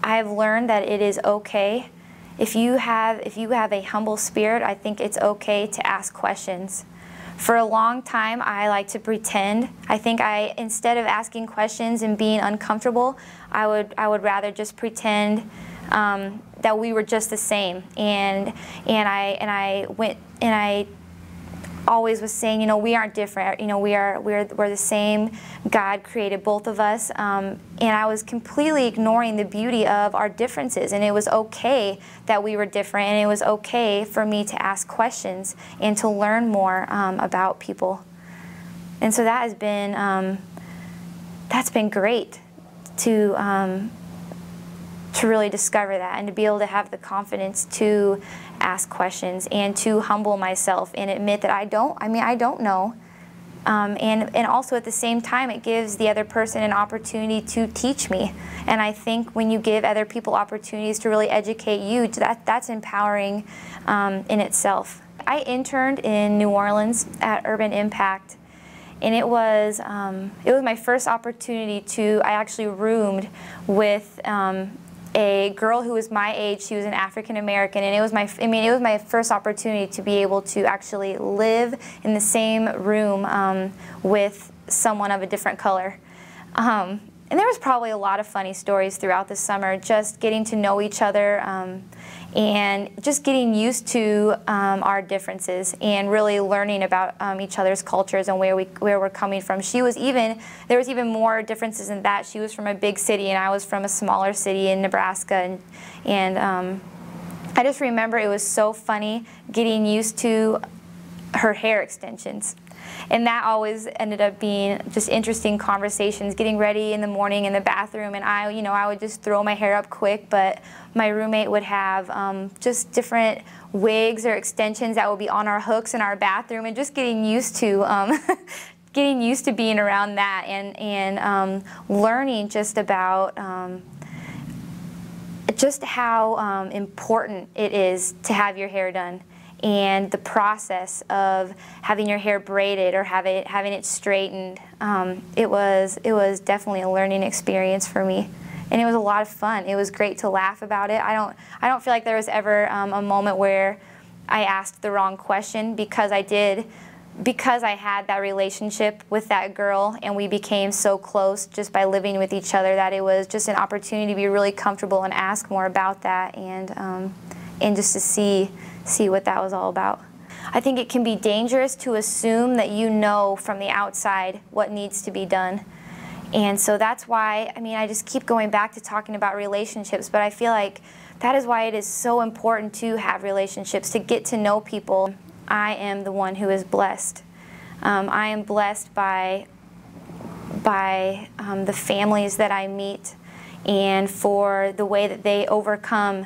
I've learned that it is okay. If you have a humble spirit, I think it's okay to ask questions. For a long time, I like to pretend. I think instead of asking questions and being uncomfortable, I would rather just pretend that we were just the same. And I always was saying, you know, we aren't different. You know, we're the same. God created both of us, and I was completely ignoring the beauty of our differences. And it was okay that we were different, and it was okay for me to ask questions and to learn more about people. And so that has been that's been great to really discover that, and to be able to have the confidence to ask questions and to humble myself and admit that I don't know. And also at the same time, it gives the other person an opportunity to teach me. And I think when you give other people opportunities to really educate you, that's empowering in itself. I interned in New Orleans at Urban Impact, and it was my first opportunity I actually roomed with a girl who was my age. She was an African American, and it was my first opportunity to be able to actually live in the same room with someone of a different color. And there was probably a lot of funny stories throughout the summer, just getting to know each other and just getting used to our differences and really learning about each other's cultures and where we're coming from. There was even more differences in that. She was from a big city and I was from a smaller city in Nebraska, and I just remember it was so funny getting used to her hair extensions. And that always ended up being just interesting conversations, getting ready in the morning in the bathroom, and I would just throw my hair up quick, but my roommate would have just different wigs or extensions that would be on our hooks in our bathroom, and just getting used to getting used to being around that, and learning just about just how important it is to have your hair done, and the process of having your hair braided or having it straightened. It was definitely a learning experience for me, and it was a lot of fun. It was great to laugh about it. I don't feel like there was ever a moment where I asked the wrong question, because I had that relationship with that girl, and we became so close just by living with each other, that it was just an opportunity to be really comfortable and ask more about that, and just to see what that was all about. I think it can be dangerous to assume that you know from the outside what needs to be done. And so that's why, I just keep going back to talking about relationships, but I feel like that is why it is so important to have relationships, to get to know people. I am the one who is blessed. I am blessed by the families that I meet, and for the way that they overcome